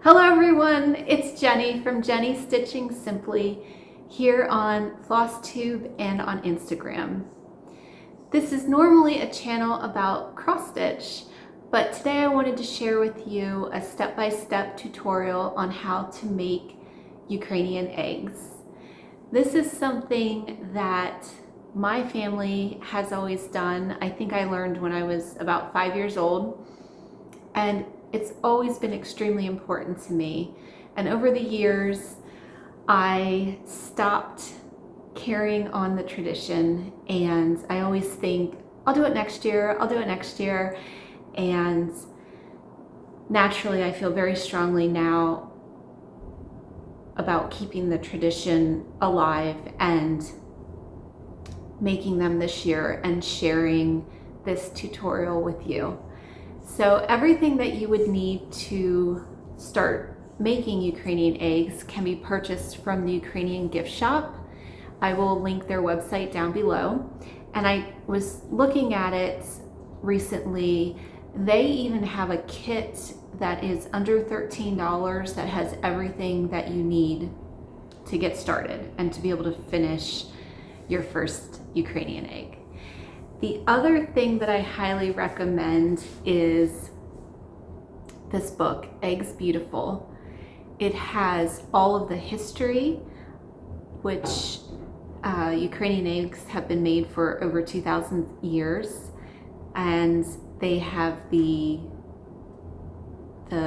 Hello everyone, it's Jenny from Jenny Stitching Simply here on Flosstube and on Instagram. This is normally a channel about cross stitch, but today I wanted to share with you a step-by-step tutorial on how to make Ukrainian eggs. This is something that my family has always done. I think I learned when I was about 5 years old, and it's always been extremely important to me. And over the years, I stopped carrying on the tradition, and I always think, I'll do it next year, I'll do it next year. And naturally, I feel very strongly now about keeping the tradition alive and making them this year and sharing this tutorial with you. So everything that you would need to start making Ukrainian eggs can be purchased from the Ukrainian Gift Shop. I will link their website down below. And I was looking at it recently. They even have a kit that is under $13 that has everything that you need to get started and to be able to finish your first Ukrainian egg. The other thing that I highly recommend is this book, Eggs Beautiful. It has all of the history, which Ukrainian eggs have been made for over 2,000 years, and they have the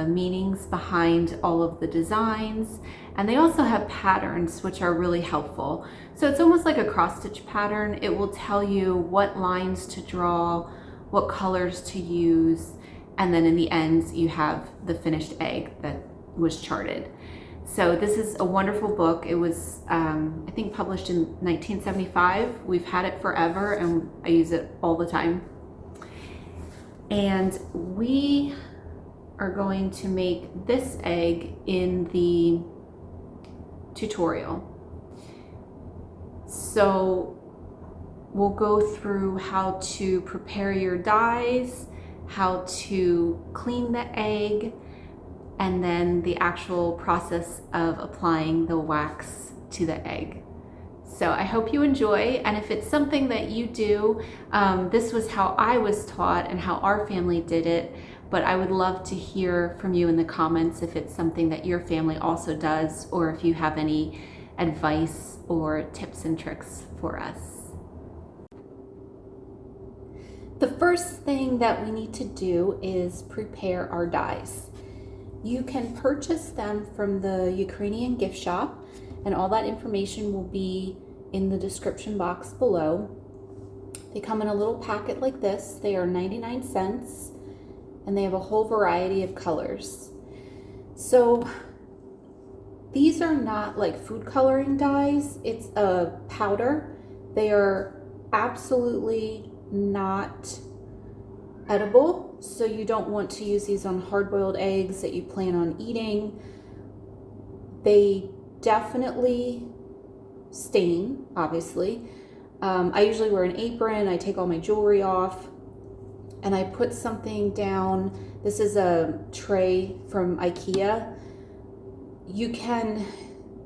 meanings behind all of the designs, and they also have patterns which are really helpful. So it's almost like a cross stitch pattern. It will tell you what lines to draw, what colors to use, and then in the end you have the finished egg that was charted. So this is a wonderful book. It was I think published in 1975. We've had it forever and I use it all the time. And we are going to make this egg in the tutorial. So we'll go through how to prepare your dyes, how to clean the egg, and then the actual process of applying the wax to the egg. So I hope you enjoy, and if it's something that you do, this was how I was taught and how our family did it, but I would love to hear from you in the comments if it's something that your family also does, or if you have any advice or tips and tricks for us. The first thing that we need to do is prepare our dyes. You can purchase them from the Ukrainian Gift Shop, and all that information will be in the description box below. They come in a little packet like this. They are 99 cents, and they have a whole variety of colors. So these are not like food coloring dyes. It's a powder. They are absolutely not edible, so you don't want to use these on hard-boiled eggs that you plan on eating. They definitely stain, obviously. I usually wear an apron. I take all my jewelry off, and I put something down. This is a tray from IKEA. You can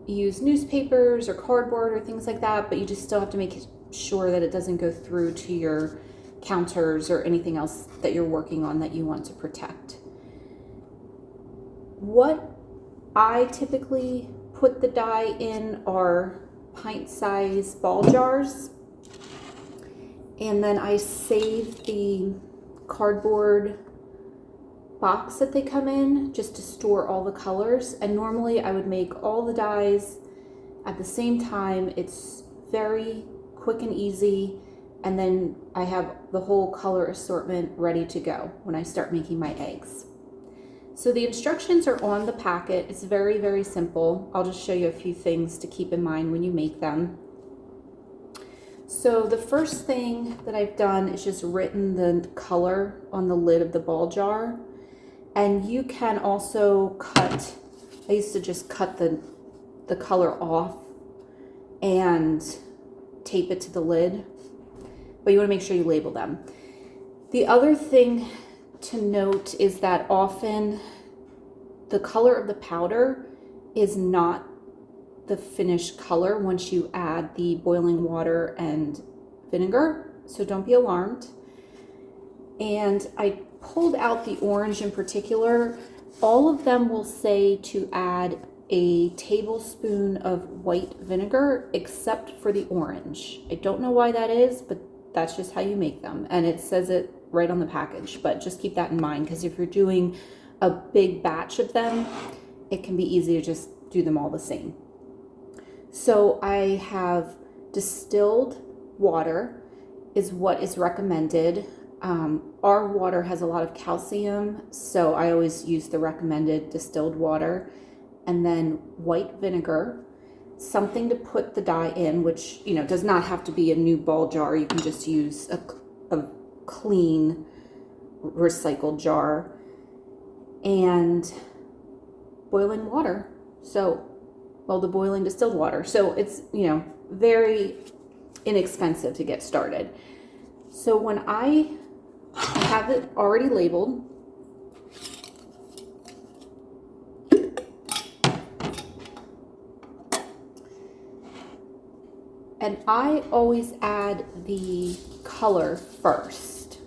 use newspapers or cardboard or things like that, but you just still have to make sure that it doesn't go through to your counters or anything else that you're working on that you want to protect. What I typically put the dye in are pint-sized ball jars, and then I save the cardboard box that they come in just to store all the colors. And normally I would make all the dyes at the same time. It's very quick and easy, and then I have the whole color assortment ready to go when I start making my eggs. So the instructions are on the packet. It's very, very simple. I'll just show you a few things to keep in mind when you make them. So the first thing that I've done is just written the color on the lid of the ball jar. And you can also cut, I used to just cut the color off and tape it to the lid, but you want to make sure you label them. The other thing to note is that often the color of the powder is not the finished color once you add the boiling water and vinegar, so don't be alarmed. And I pulled out the orange in particular. All of them will say to add a tablespoon of white vinegar except for the orange. I don't know why that is, but that's just how you make them. And it says it right on the package, but just keep that in mind, because if you're doing a big batch of them, it can be easy to just do them all the same. So I have distilled water is what is recommended. Our water has a lot of calcium, so I always use the recommended distilled water. And then white vinegar, something to put the dye in, which, you know, does not have to be a new ball jar. You can just use a clean recycled jar, and boiling water. So, well, the boiling distilled water. So it's, you know, very inexpensive to get started. So when I have it already labeled, and I always add the color first.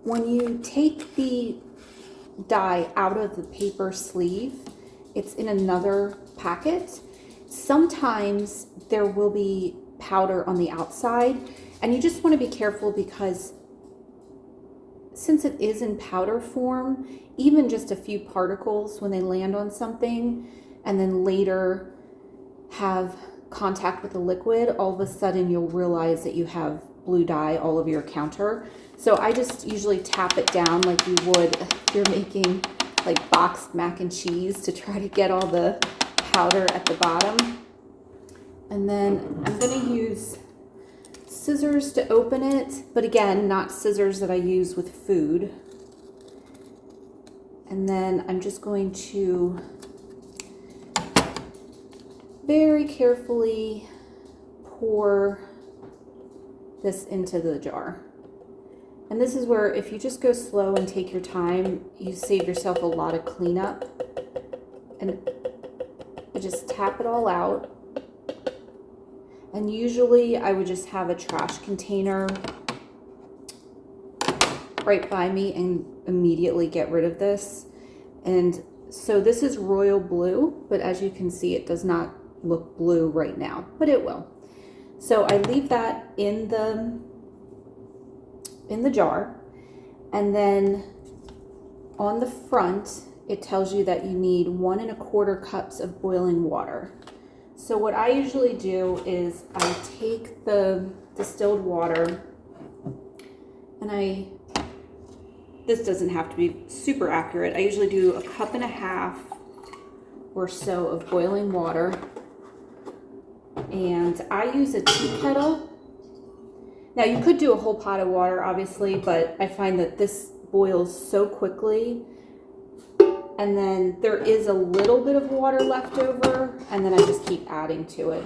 When you take the dye out of the paper sleeve, it's in another packet. Sometimes there will be powder on the outside, and you just want to be careful, because since it is in powder form, even just a few particles, when they land on something and then later have contact with the liquid, all of a sudden you'll realize that you have blue dye all over your counter. So I just usually tap it down like you would if you're making like boxed mac and cheese, to try to get all the powder at the bottom. And then I'm going to use scissors to open it, but again, not scissors that I use with food. And then I'm just going to very carefully pour this into the jar. And this is where, if you just go slow and take your time, you save yourself a lot of cleanup. And you just tap it all out. And usually I would just have a trash container right by me and immediately get rid of this. And so this is royal blue, but as you can see, it does not look blue right now, but it will. So I leave that in the jar, and then on the front it tells you that you need 1 1/4 cups of boiling water. So what I usually do is I take the distilled water, and this doesn't have to be super accurate. I usually do 1.5 cups or so of boiling water, and I use a tea kettle. Now you could do a whole pot of water, obviously, but I find that this boils so quickly, and then there is a little bit of water left over, and then I just keep adding to it.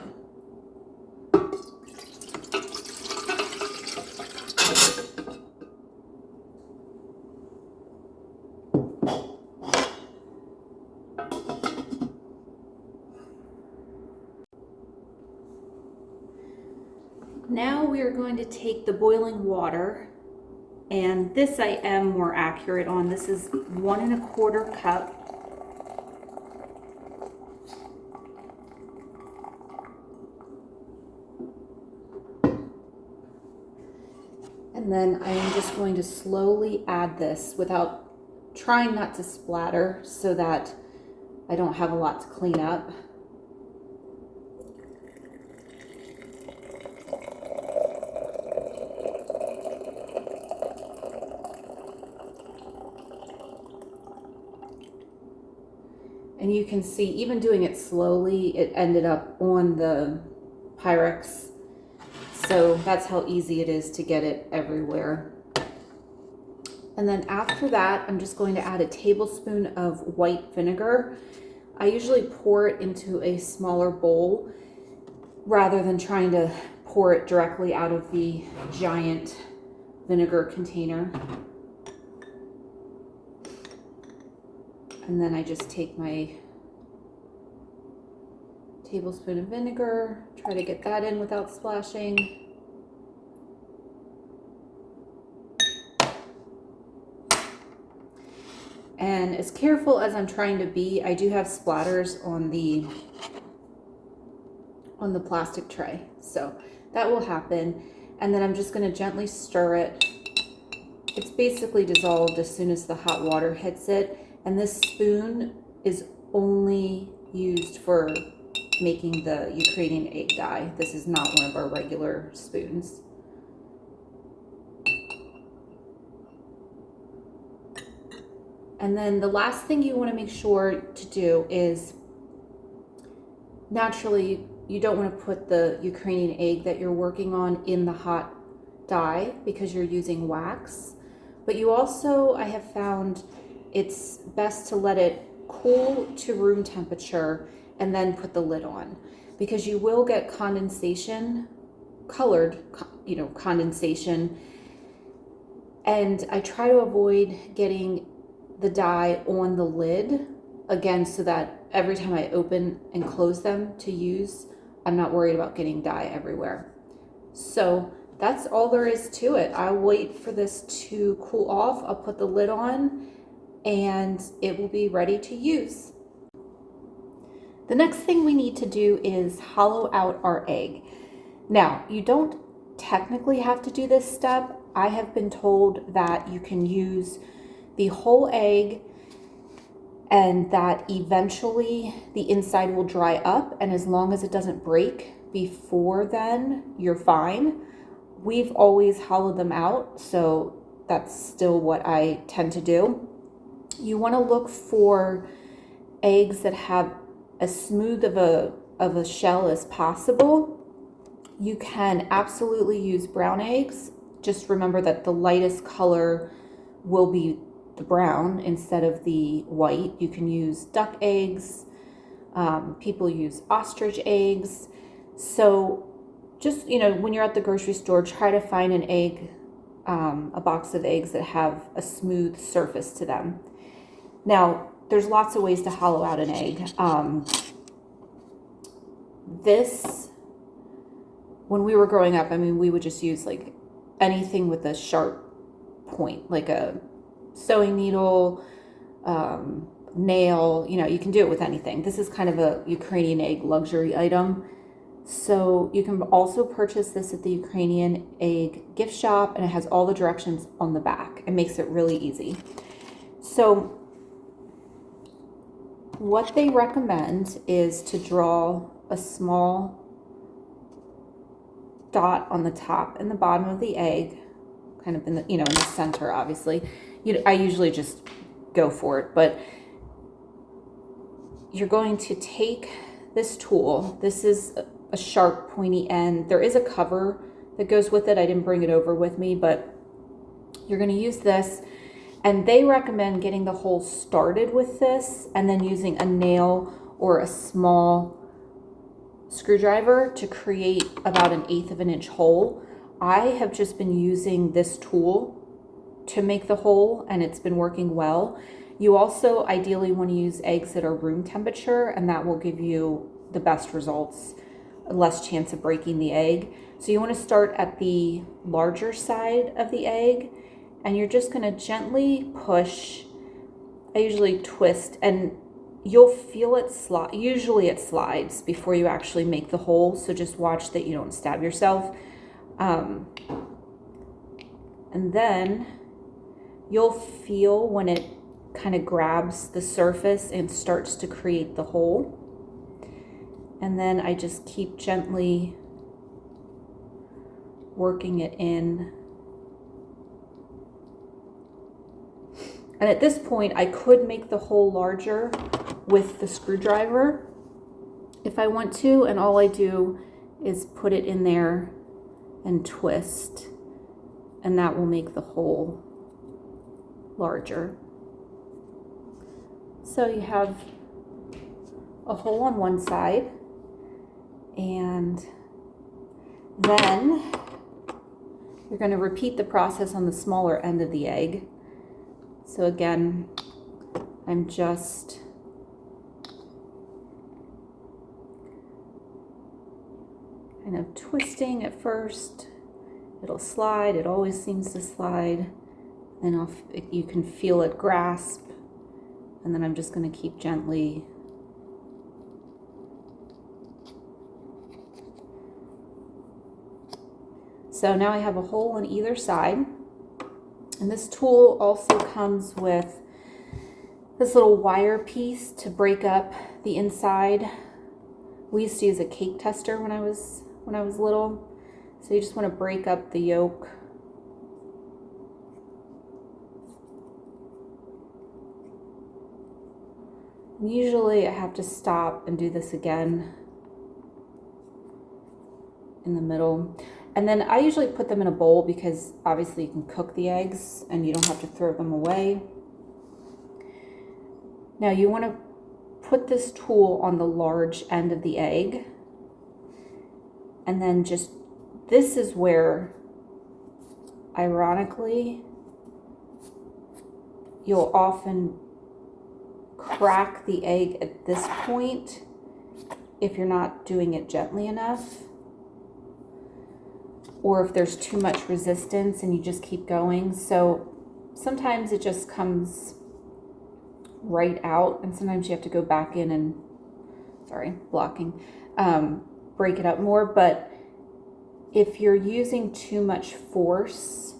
Now we are going to take the boiling water, and this I am more accurate on. This is 1 1/4 cup. And then I am just going to slowly add this without trying not to splatter, so that I don't have a lot to clean up. And you can see, even doing it slowly, it ended up on the Pyrex. So that's how easy it is to get it everywhere. And then after that, I'm just going to add a tablespoon of white vinegar. I usually pour it into a smaller bowl rather than trying to pour it directly out of the giant vinegar container. And then I just take my tablespoon of vinegar, try to get that in without splashing. And as careful as I'm trying to be, I do have splatters on the plastic tray. So that will happen. And then I'm just going to gently stir it. It's basically dissolved as soon as the hot water hits it. And this spoon is only used for making the Ukrainian egg dye. This is not one of our regular spoons. And then the last thing you want to make sure to do is, naturally, you don't want to put the Ukrainian egg that you're working on in the hot dye because you're using wax. But you also, I have found, it's best to let it cool to room temperature and then put the lid on, because you will get condensation, colored, condensation. And I try to avoid getting the dye on the lid again, so that every time I open and close them to use, I'm not worried about getting dye everywhere. So that's all there is to it. I'll wait for this to cool off. I'll put the lid on and it will be ready to use. The next thing we need to do is hollow out our egg. Now, you don't technically have to do this step. I have been told that you can use the whole egg and that eventually the inside will dry up, and as long as it doesn't break before then, you're fine. We've always hollowed them out, so that's still what I tend to do. You want to look for eggs that have as smooth of a shell as possible. You can absolutely use brown eggs. Just remember that the lightest color will be the brown instead of the white. You can use duck eggs. People use ostrich eggs. So just, when you're at the grocery store, try to find an egg, a box of eggs that have a smooth surface to them. Now, there's lots of ways to hollow out an egg. When we were growing up, we would just use like anything with a sharp point, like a sewing needle, nail, you can do it with anything. This is kind of a Ukrainian egg luxury item. So you can also purchase this at the Ukrainian Egg Gift Shop, and it has all the directions on the back. It makes it really easy. So what they recommend is to draw a small dot on the top and the bottom of the egg, kind of in the, in the center, obviously. I usually just go for it, but you're going to take this tool. This is a sharp, pointy end. There is a cover that goes with it. I didn't bring it over with me, but you're going to use this. And they recommend getting the hole started with this and then using a nail or a small screwdriver to create about 1/8 of an inch hole. I have just been using this tool to make the hole, and it's been working well. You also ideally want to use eggs that are room temperature, and that will give you the best results, less chance of breaking the egg. So you want to start at the larger side of the egg, and you're just going to gently push. I usually twist, and you'll feel it slide. Usually it slides before you actually make the hole, so just watch that you don't stab yourself. And then you'll feel when it kind of grabs the surface and starts to create the hole. And then I just keep gently working it in. And at this point, I could make the hole larger with the screwdriver if I want to, and all I do is put it in there and twist, and that will make the hole larger. So you have a hole on one side, and then you're going to repeat the process on the smaller end of the egg. So again, I'm just kind of twisting at first. It'll slide, it always seems to slide. Then you can feel it grasp, and then I'm just going to keep gently so now I have a hole on either side, and this tool also comes with this little wire piece to break up the inside. We used to use a cake tester when I was little, so you just want to break up the yolk. Usually I have to stop and do this again in the middle. And then I usually put them in a bowl because obviously you can cook the eggs and you don't have to throw them away. Now you want to put this tool on the large end of the egg. And then this is where, ironically, you'll often crack the egg at this point if you're not doing it gently enough, or if there's too much resistance and you just keep going. So sometimes it just comes right out, and sometimes you have to go back in and, break it up more. But if you're using too much force,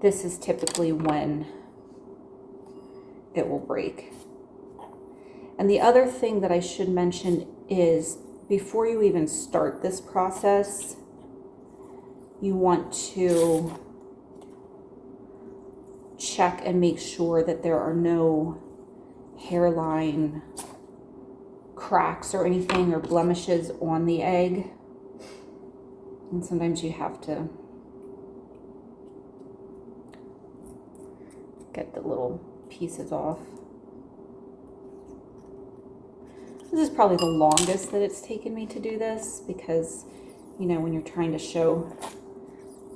this is typically when it will break. And the other thing that I should mention is, before you even start this process, you want to check and make sure that there are no hairline cracks or anything, or blemishes on the egg. And sometimes you have to get the little pieces off. This is probably the longest that it's taken me to do this, because, you know, when you're trying to show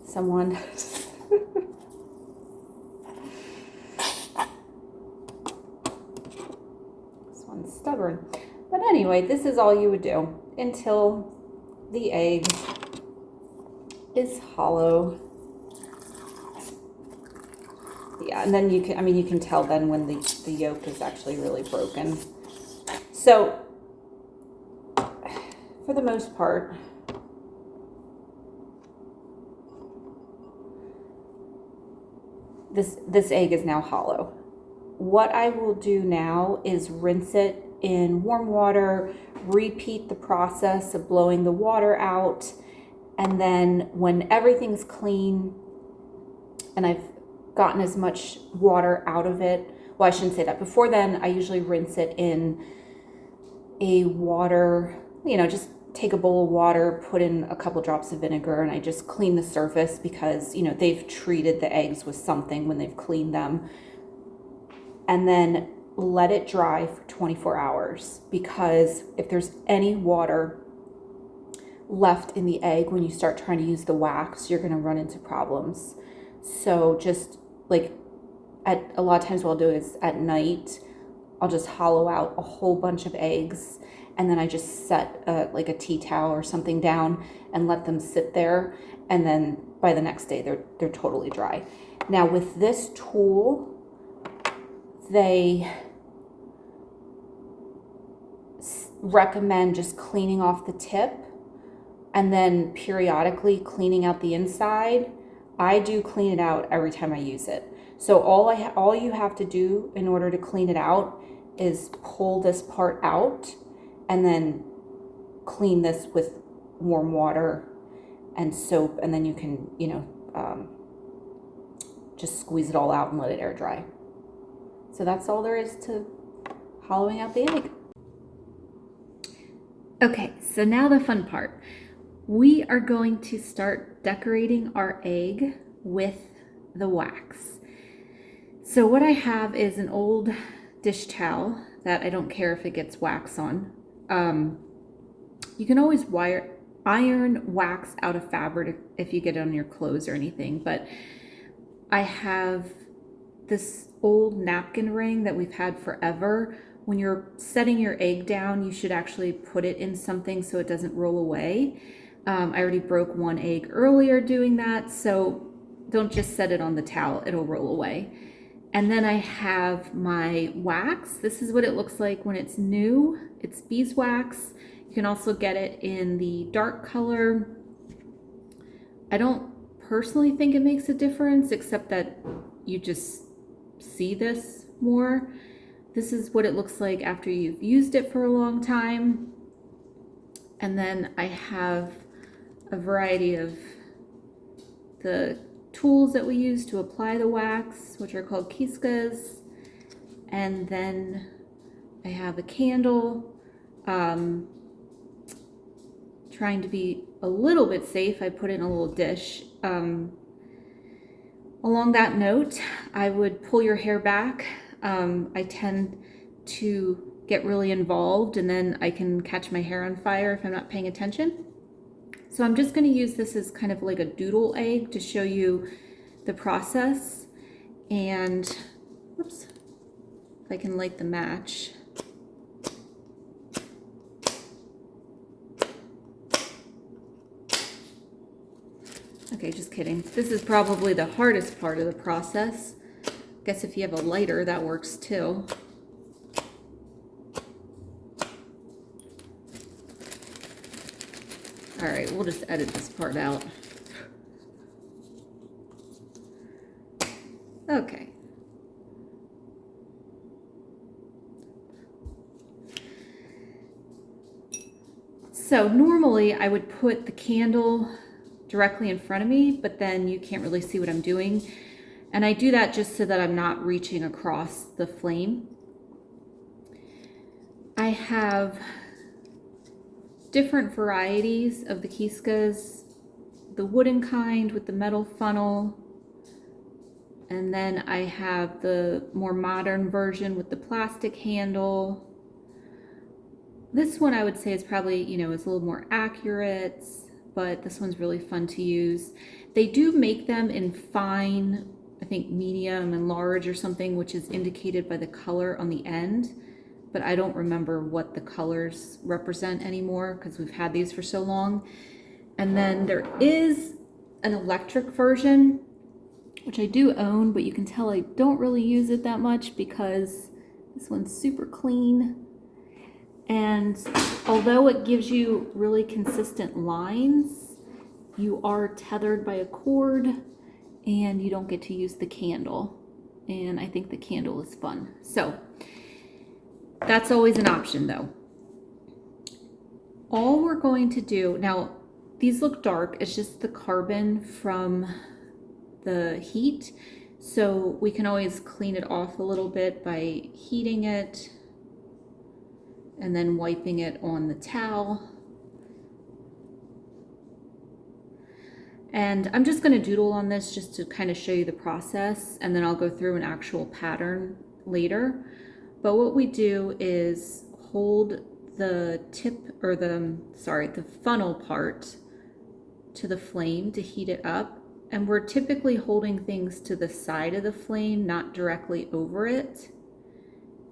someone. This one's stubborn. But anyway, this is all you would do until the egg is hollow. Yeah, and then you can tell then when the yolk is actually really broken. So for the most part, this egg is now hollow. What I will do now is rinse it in warm water, repeat the process of blowing the water out, and then when everything's clean and I've gotten as much water out of it, well, I shouldn't say that. Before then, I usually rinse it in a water, just take a bowl of water, put in a couple drops of vinegar, and I just clean the surface, because, they've treated the eggs with something when they've cleaned them. And then let it dry for 24 hours, because if there's any water left in the egg when you start trying to use the wax, you're going to run into problems. So just a lot of times what I'll do is at night, I'll just hollow out a whole bunch of eggs, and then I just set a tea towel or something down and let them sit there, and then by the next day they're totally dry. Now with this tool, they recommend just cleaning off the tip and then periodically cleaning out the inside. I do clean it out every time I use it. So all you have to do in order to clean it out is pull this part out and then clean this with warm water and soap, and then you can, just squeeze it all out and let it air dry. So that's all there is to hollowing out the egg. Okay, so now the fun part. We are going to start decorating our egg with the wax. So what I have is an old dish towel that I don't care if it gets wax on. You can always iron wax out of fabric if you get it on your clothes or anything, but I have this old napkin ring that we've had forever. When you're setting your egg down, you should actually put it in something so it doesn't roll away. I already broke one egg earlier doing that, so don't just set it on the towel, it'll roll away. And then I have my wax. This is what it looks like when it's new. It's beeswax. You can also get it in the dark color. I don't personally think it makes a difference, except that you just see this more. This is what it looks like after you've used it for a long time. And then I have a variety of the tools that we use to apply the wax, which are called Kiskas. And then I have a candle. Trying to be a little bit safe, I put in a little dish. Along that note, I would pull your hair back. I tend to get really involved and then I can catch my hair on fire if I'm not paying attention. So I'm just going to use this as kind of like a doodle egg to show you the process. And whoops, if I can light the match. Okay, just kidding. This is probably the hardest part of the process. I guess if you have a lighter, that works too. All right, we'll just edit this part out. Okay. So normally I would put the candle directly in front of me, but then you can't really see what I'm doing. And I do that just so that I'm not reaching across the flame. I have different varieties of the Kiskas, the wooden kind with the metal funnel, and then I have the more modern version with the plastic handle. This one I would say is probably, is a little more accurate, but this one's really fun to use. They do make them in fine, I think medium and large or something, which is indicated by the color on the end. But I don't remember what the colors represent anymore because we've had these for so long. And then there is an electric version, which I do own, but you can tell I don't really use it that much because this one's super clean. And although it gives you really consistent lines, you are tethered by a cord and you don't get to use the candle. And I think the candle is fun. So that's always an option though. All we're going to do, now these look dark, it's just the carbon from the heat. So we can always clean it off a little bit by heating it and then wiping it on the towel. And I'm just gonna doodle on this just to kind of show you the process, and then I'll go through an actual pattern later. But what we do is hold the tip, or the funnel part to the flame to heat it up. And we're typically holding things to the side of the flame, not directly over it.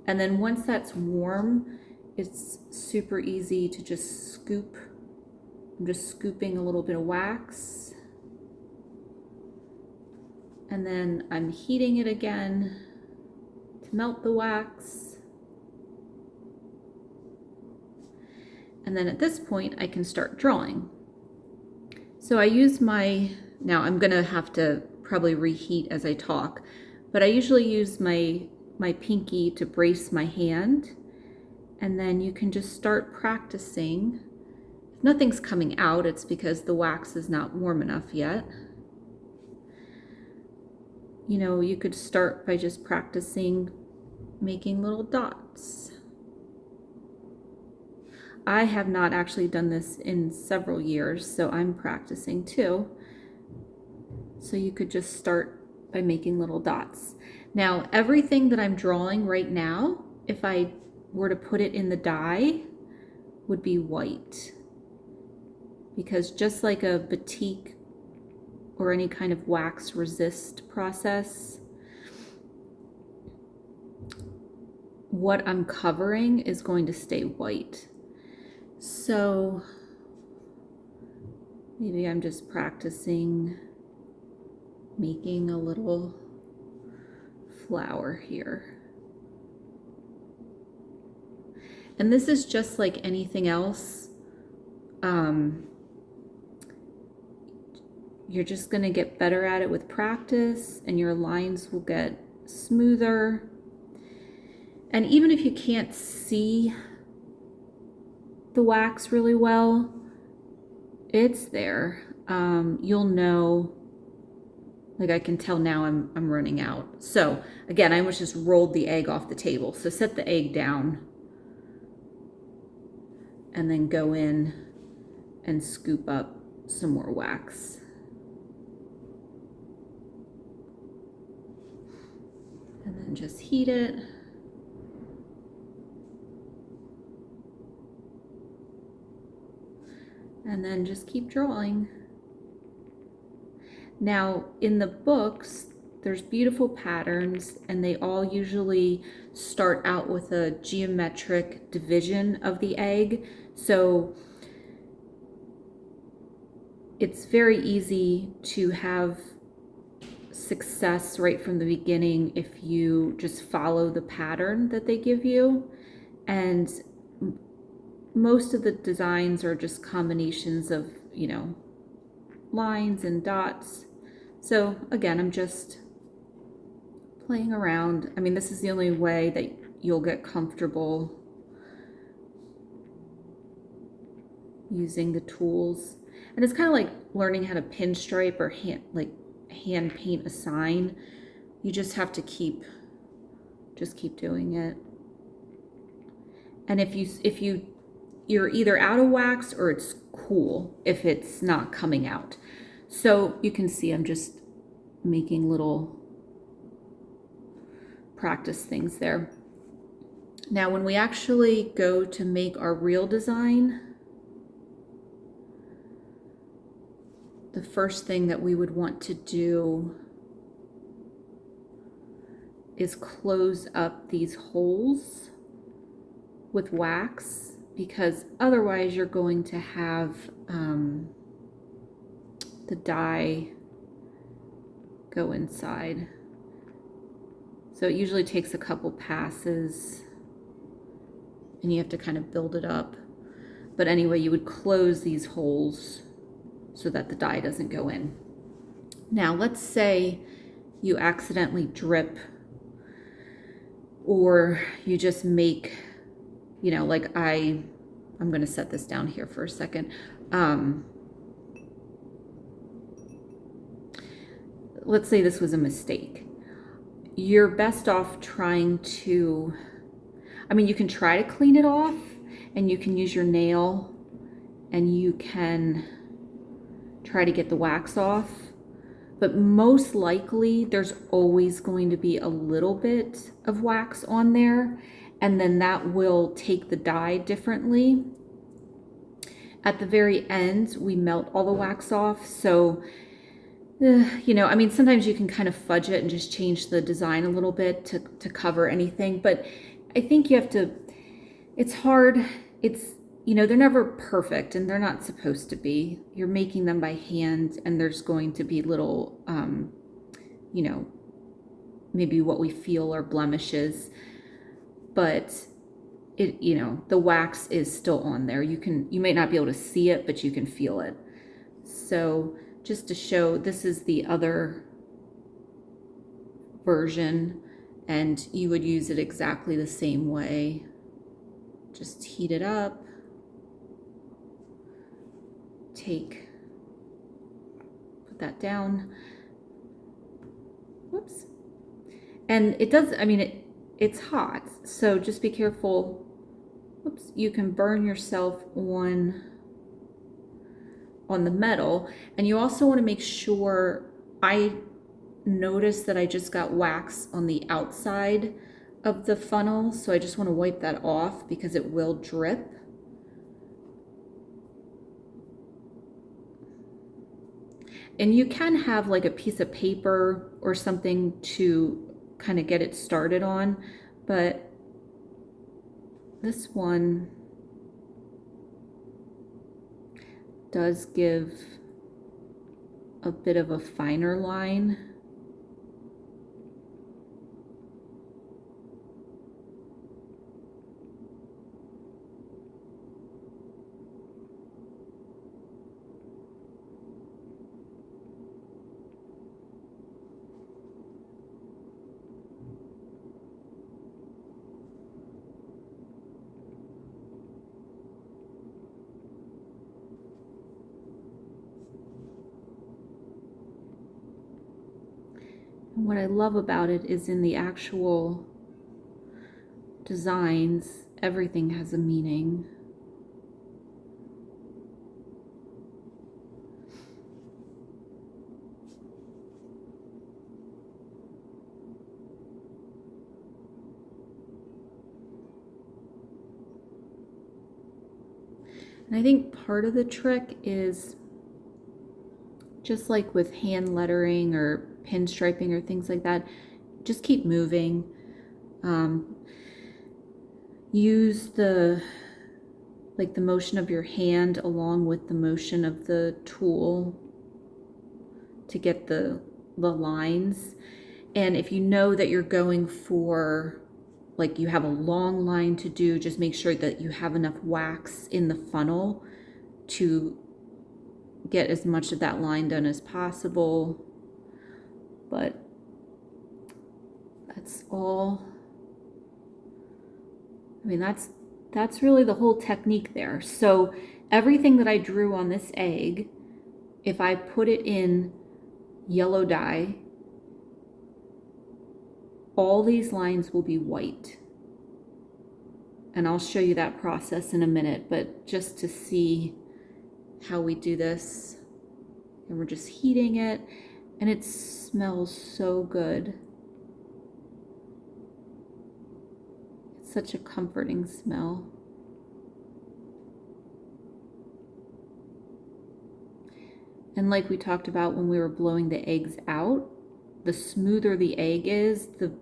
And then once that's warm, it's super easy to just scoop. I'm just scooping a little bit of wax. And then I'm heating it again to melt the wax. And then at this point, I can start drawing. So I use now I'm gonna have to probably reheat as I talk, but I usually use my pinky to brace my hand. And then you can just start practicing. If nothing's coming out, it's because the wax is not warm enough yet. You could start by just practicing making little dots. I have not actually done this in several years, so I'm practicing too. So you could just start by making little dots. Now, everything that I'm drawing right now, if I were to put it in the dye, would be white. Because just like a batik or any kind of wax resist process, what I'm covering is going to stay white. So maybe I'm just practicing making a little flower here. And this is just like anything else. You're just going to get better at it with practice, and your lines will get smoother. And even if you can't see the wax really well, it's there. You'll know, like I can tell now I'm running out. So again, I almost just rolled the egg off the table. So set the egg down and then go in and scoop up some more wax. And then just heat it. And then just keep drawing. Now, in the books, there's beautiful patterns, and they all usually start out with a geometric division of the egg. So it's very easy to have success right from the beginning if you just follow the pattern that they give you. And most of the designs are just combinations of, you know, lines and dots. So again, I'm just playing around. I mean, this is the only way that you'll get comfortable using the tools. And it's kind of like learning how to pinstripe or hand paint a sign. You just have to keep doing it. And if you're either out of wax or it's cool if it's not coming out. So you can see I'm just making little practice things there. Now when we actually go to make our real design, the first thing that we would want to do is close up these holes with wax, because otherwise you're going to have the dye go inside. So it usually takes a couple passes and you have to kind of build it up. But anyway, you would close these holes so that the dye doesn't go in. Now, let's say you accidentally drip, or you just make, you know, like I'm going to set this down here for a second. Let's say this was a mistake. You're best off trying to, I mean, you can try to clean it off, and you can use your nail and you can try to get the wax off, but most likely there's always going to be a little bit of wax on there, and then that will take the dye differently. At the very end, we melt all the wax off. So, you know, I mean, sometimes you can kind of fudge it and just change the design a little bit to cover anything, but I think you have to, it's hard. It's, you know, they're never perfect, and they're not supposed to be. You're making them by hand, and there's going to be little, you know, maybe what we feel are blemishes, but it, you know, the wax is still on there. You might not be able to see it, but you can feel it. So just to show, this is the other version, and you would use it exactly the same way. Just heat it up, put that down. Whoops. And it does, I mean, it's hot, so just be careful. Whoops, you can burn yourself on the metal. And you also want to make sure, I noticed that I just got wax on the outside of the funnel, so I just want to wipe that off because it will drip. And you can have like a piece of paper or something to kind of get it started on, but this one does give a bit of a finer line. And what I love about it is in the actual designs, everything has a meaning. And I think part of the trick is, just like with hand lettering or pinstriping or things like that, just keep moving. Use the motion of your hand along with the motion of the tool to get the lines. And if you know that you're going for, like, you have a long line to do, just make sure that you have enough wax in the funnel to get as much of that line done as possible. But that's all. I mean, that's really the whole technique there. So everything that I drew on this egg, if I put it in yellow dye, all these lines will be white. And I'll show you that process in a minute, but just to see how we do this. And we're just heating it, and it smells so good. It's such a comforting smell. And like we talked about when we were blowing the eggs out, the smoother the egg is, the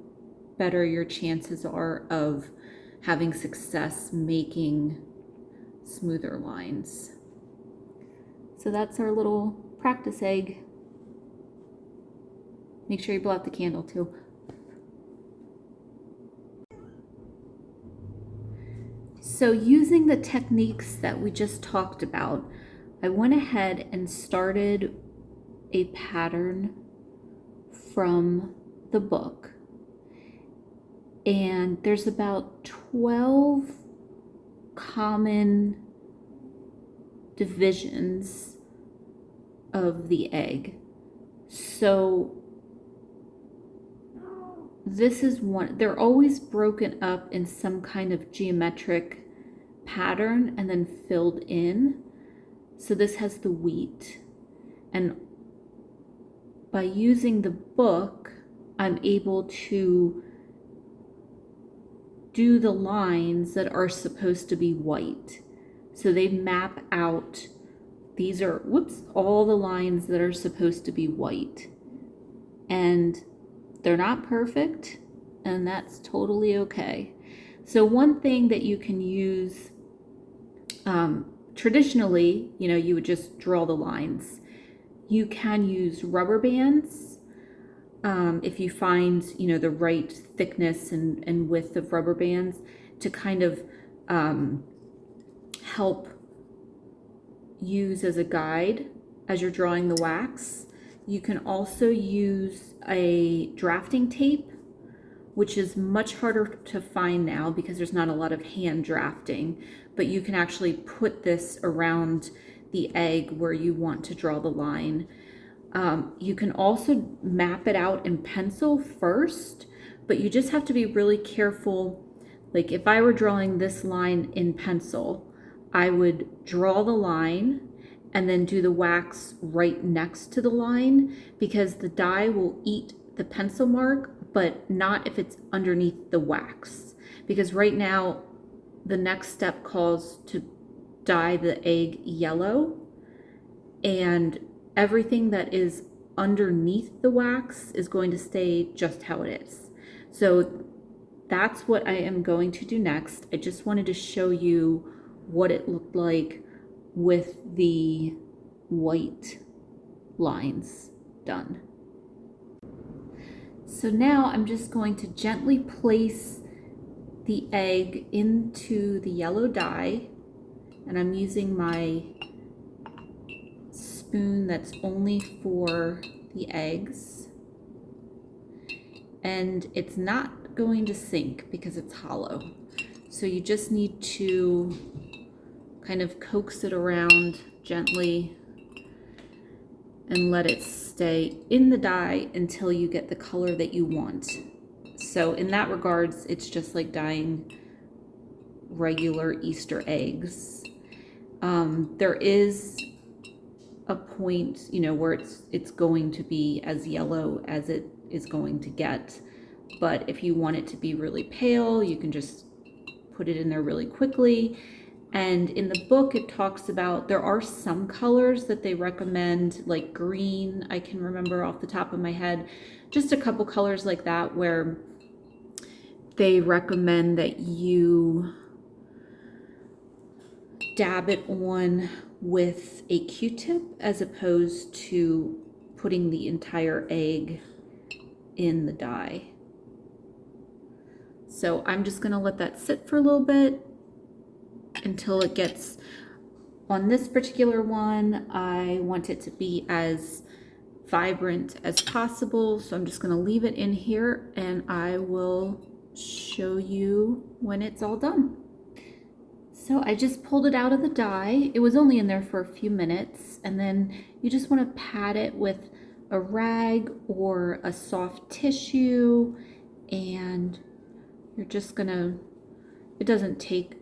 better your chances are of having success making smoother lines. So that's our little practice egg. Make sure you blow out the candle too. So using the techniques that we just talked about, I went ahead and started a pattern from the book. And there's about 12 common divisions of the egg. So this is one. They're always broken up in some kind of geometric pattern and then filled in. So this has the wheat, and by using the book, I'm able to do the lines that are supposed to be white. So they map out, these are, all the lines that are supposed to be white. And they're not perfect, and that's totally okay. So one thing that you can use, traditionally, you would just draw the lines. You can use rubber bands if you find, the right thickness and width of rubber bands to kind of help use as a guide as you're drawing the wax. You can also use a drafting tape, which is much harder to find now because there's not a lot of hand drafting, but you can actually put this around the egg where you want to draw the line. You can also map it out in pencil first, but you just have to be really careful. Like if I were drawing this line in pencil, I would draw the line and then do the wax right next to the line, because the dye will eat the pencil mark, but not if it's underneath the wax. Because right now, the next step calls to dye the egg yellow, and everything that is underneath the wax is going to stay just how it is. So that's what I am going to do next. I just wanted to show you what it looked like with the white lines done. So now I'm just going to gently place the egg into the yellow dye, and I'm using my spoon that's only for the eggs, and it's not going to sink because it's hollow. So you just need to kind of coax it around gently and let it stay in the dye until you get the color that you want. So in that regards, it's just like dyeing regular Easter eggs. There is a point, you know, where it's going to be as yellow as it is going to get. But if you want it to be really pale, you can just put it in there really quickly. And in the book, it talks about, there are some colors that they recommend, like green, I can remember off the top of my head, just a couple colors like that, where they recommend that you dab it on with a Q-tip as opposed to putting the entire egg in the dye. So I'm just gonna let that sit for a little bit until it gets, on this particular one, I want it to be as vibrant as possible. So I'm just gonna leave it in here and I will show you when it's all done. So I just pulled it out of the dye. It was only in there for a few minutes, and then you just want to pat it with a rag or a soft tissue, and you're just gonna, it doesn't take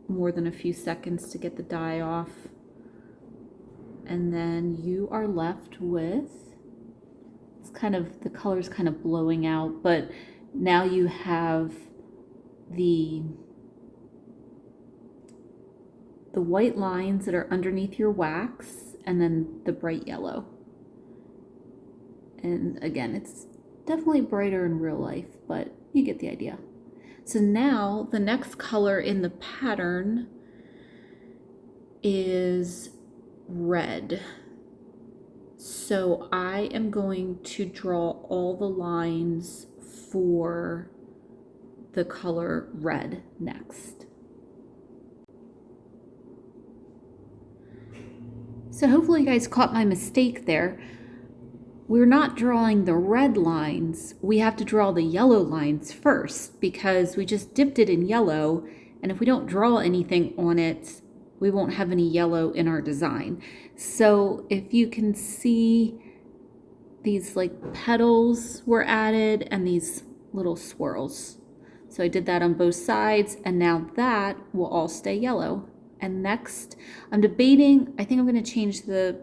more than a few seconds to get the dye off, and then you are left with, it's kind of, the color's kind of blowing out, but now you have the white lines that are underneath your wax, and then the bright yellow. And again, it's definitely brighter in real life, but you get the idea. So now the next color in the pattern is red. So I am going to draw all the lines for the color red next. So hopefully you guys caught my mistake there. We're not drawing the red lines. We have to draw the yellow lines first because we just dipped it in yellow, and if we don't draw anything on it, we won't have any yellow in our design. So if you can see, these like petals were added and these little swirls. So I did that on both sides, and now that will all stay yellow. And next, I'm debating, I think I'm going to change the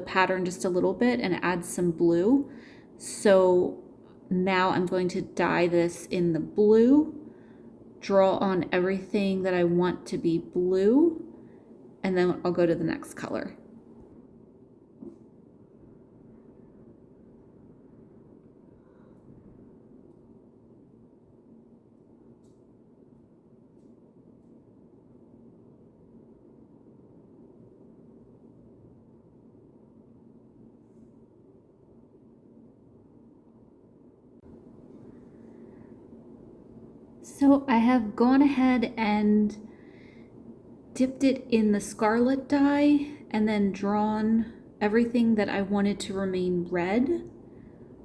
pattern just a little bit and add some blue. So now I'm going to dye this in the blue, draw on everything that I want to be blue, and then I'll go to the next color. So I have gone ahead and dipped it in the scarlet dye and then drawn everything that I wanted to remain red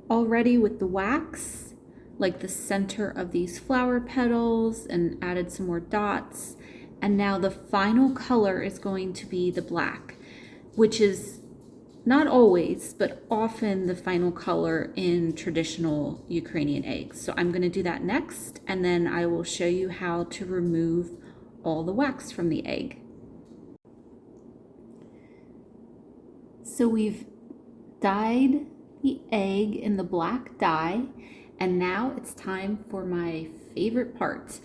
already with the wax, like the center of these flower petals, and added some more dots. And now the final color is going to be the black, which is not always, but often the final color in traditional Ukrainian eggs. So I'm going to do that next, and then I will show you how to remove all the wax from the egg. So we've dyed the egg in the black dye, and now it's time for my favorite part.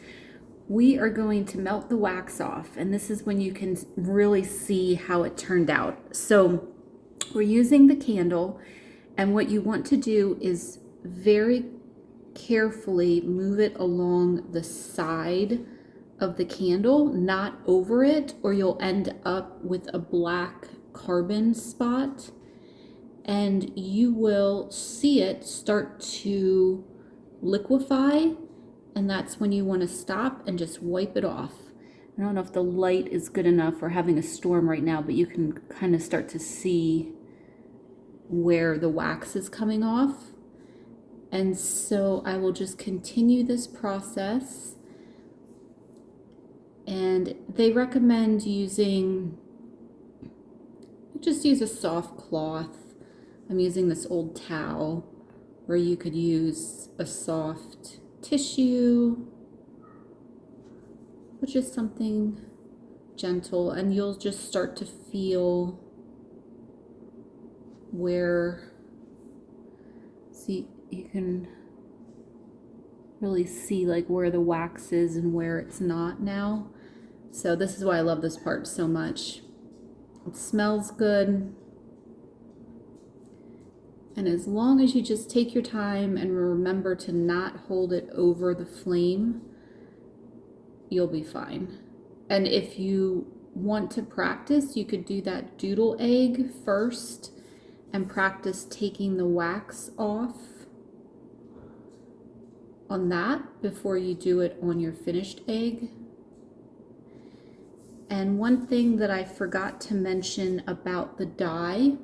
We are going to melt the wax off, and this is when you can really see how it turned out. So we're using the candle, and what you want to do is very carefully move it along the side of the candle, not over it, or you'll end up with a black carbon spot, and you will see it start to liquefy, and that's when you want to stop and just wipe it off. I don't know if the light is good enough. We're having a storm right now, but you can kind of start to see where the wax is coming off. And so I will just continue this process. And they recommend just use a soft cloth. I'm using this old towel, where you could use a soft tissue, or just something gentle, and you'll just start to feel where, see, you can really see like where the wax is and where it's not now. So this is why I love this part so much. It smells good. And as long as you just take your time and remember to not hold it over the flame, you'll be fine. And if you want to practice, you could do that doodle egg first and practice taking the wax off on that before you do it on your finished egg. And one thing that I forgot to mention about the dye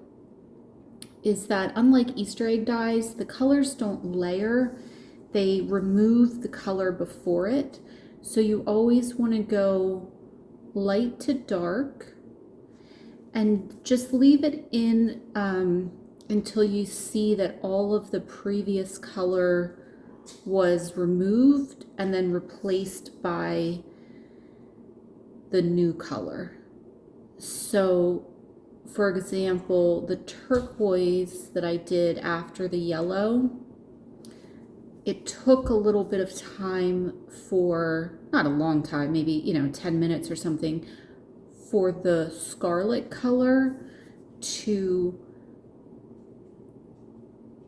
is that unlike Easter egg dyes, the colors don't layer. They remove the color before it. So you always want to go light to dark and just leave it in until you see that all of the previous color was removed and then replaced by the new color. So for example, the turquoise that I did after the yellow, it took a little bit of time for, not a long time, maybe 10 minutes or something, for the scarlet color to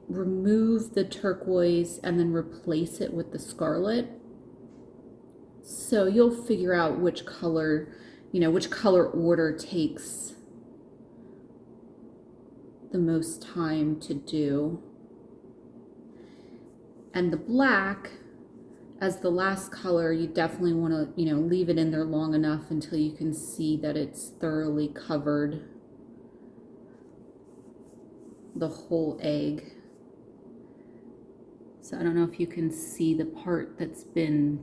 remove the turquoise and then replace it with the scarlet. So you'll figure out which color, which color order takes the most time to do. And the black, as the last color, you definitely want to, leave it in there long enough until you can see that it's thoroughly covered the whole egg. So I don't know if you can see the part that's been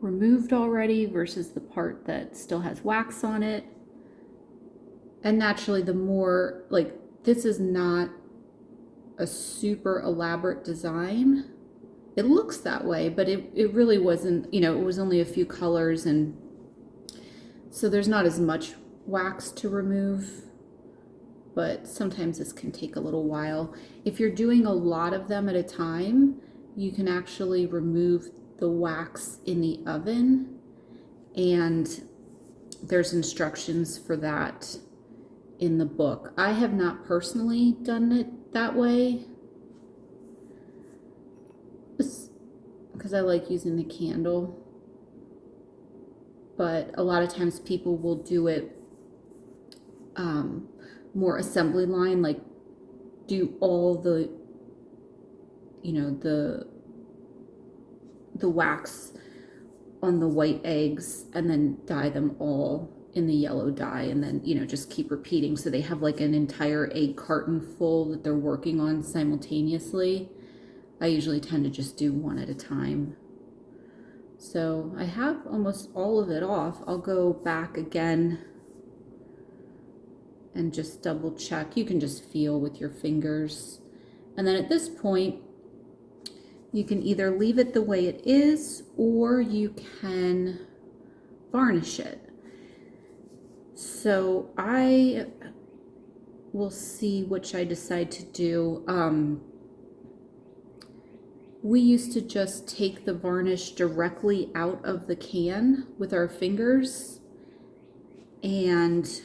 removed already versus the part that still has wax on it. And naturally, the more, this is not a super elaborate design. It looks that way, but it really wasn't, it was only a few colors, and so there's not as much wax to remove, but sometimes this can take a little while. If you're doing a lot of them at a time, you can actually remove the wax in the oven, and there's instructions for that in the book. I have not personally done it that way because I like using the candle, but a lot of times people will do it more assembly line, like do all the the wax on the white eggs and then dye them all in the yellow dye, and then just keep repeating, so they have like an entire egg carton full that they're working on simultaneously. I usually tend to just do one at a time. So I have almost all of it off. I'll go back again and just double check. You can just feel with your fingers, and then at this point you can either leave it the way it is or you can varnish it. So I will see which I decide to do. We used to just take the varnish directly out of the can with our fingers and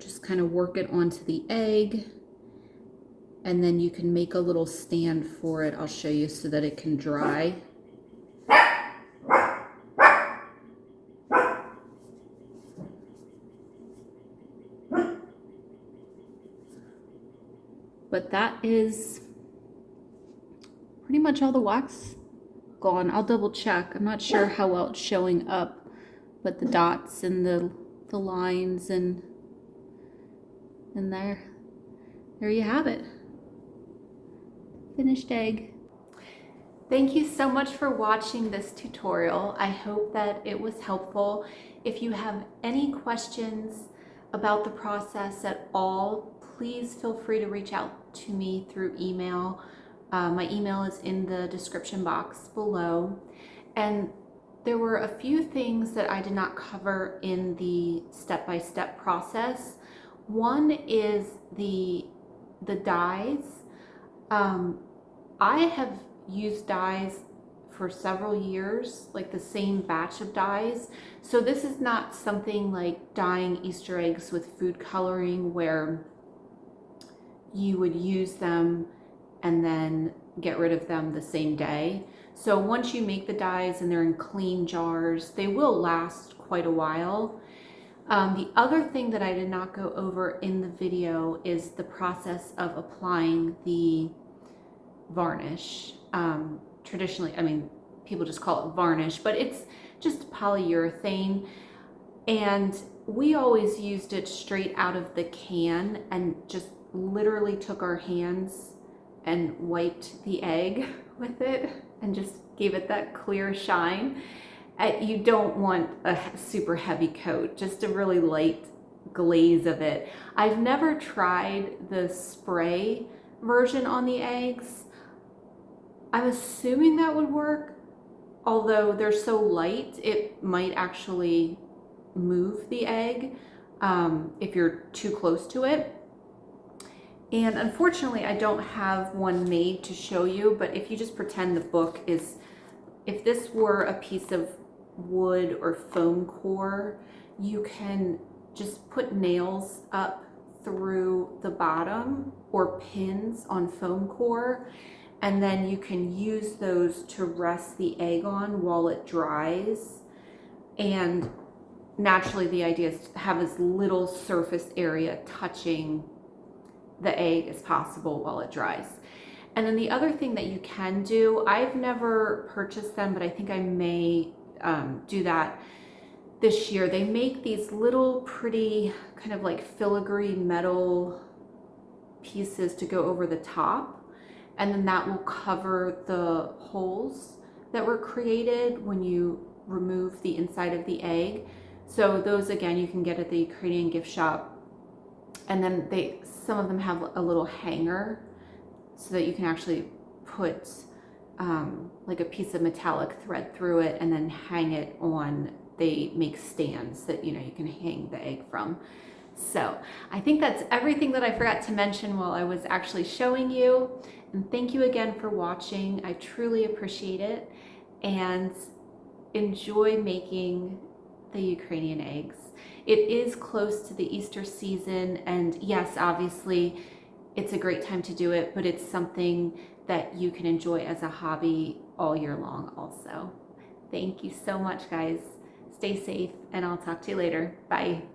just kind of work it onto the egg. And then you can make a little stand for it. I'll show you so that it can dry. But that is pretty much all the wax gone. I'll double check. I'm not sure how well it's showing up, but the dots and the lines and there you have it. Finished egg. Thank you so much for watching this tutorial. I hope that it was helpful. If you have any questions about the process at all, please feel free to reach out to me through email. My email is in the description box below. And there were a few things that I did not cover in the step-by-step process. One is the dyes. I have used dyes for several years, like the same batch of dyes. So this is not something like dyeing Easter eggs with food coloring where you would use them and then get rid of them the same day. So once you make the dyes and they're in clean jars, they will last quite a while. The other thing that I did not go over in the video is the process of applying the varnish. Traditionally, I mean, people just call it varnish, but it's just polyurethane. And we always used it straight out of the can and just literally took our hands and wiped the egg with it and just gave it that clear shine. You don't want a super heavy coat, just a really light glaze of it. I've never tried the spray version on the eggs. I'm assuming that would work, although they're so light, it might actually move the egg if you're too close to it. And unfortunately, I don't have one made to show you, but if you just pretend the book is, if this were a piece of wood or foam core, you can just put nails up through the bottom or pins on foam core, and then you can use those to rest the egg on while it dries. And naturally the idea is to have as little surface area touching the egg as possible while it dries. And then the other thing that you can do, I've never purchased them, but I think I may do that this year. They make these little pretty kind of like filigree metal pieces to go over the top, and then that will cover the holes that were created when you remove the inside of the egg. So those, again, you can get at the Ukrainian Gift Shop. And then some of them have a little hanger so that you can actually put like a piece of metallic thread through it and then hang it on. They make stands that you can hang the egg from. So I think that's everything that I forgot to mention while I was actually showing you. And thank you again for watching. I truly appreciate it, and enjoy making the Ukrainian eggs. It is close to the Easter season, and yes, obviously it's a great time to do it, but it's something that you can enjoy as a hobby all year long also. Thank you so much, guys. Stay safe, and I'll talk to you later. Bye.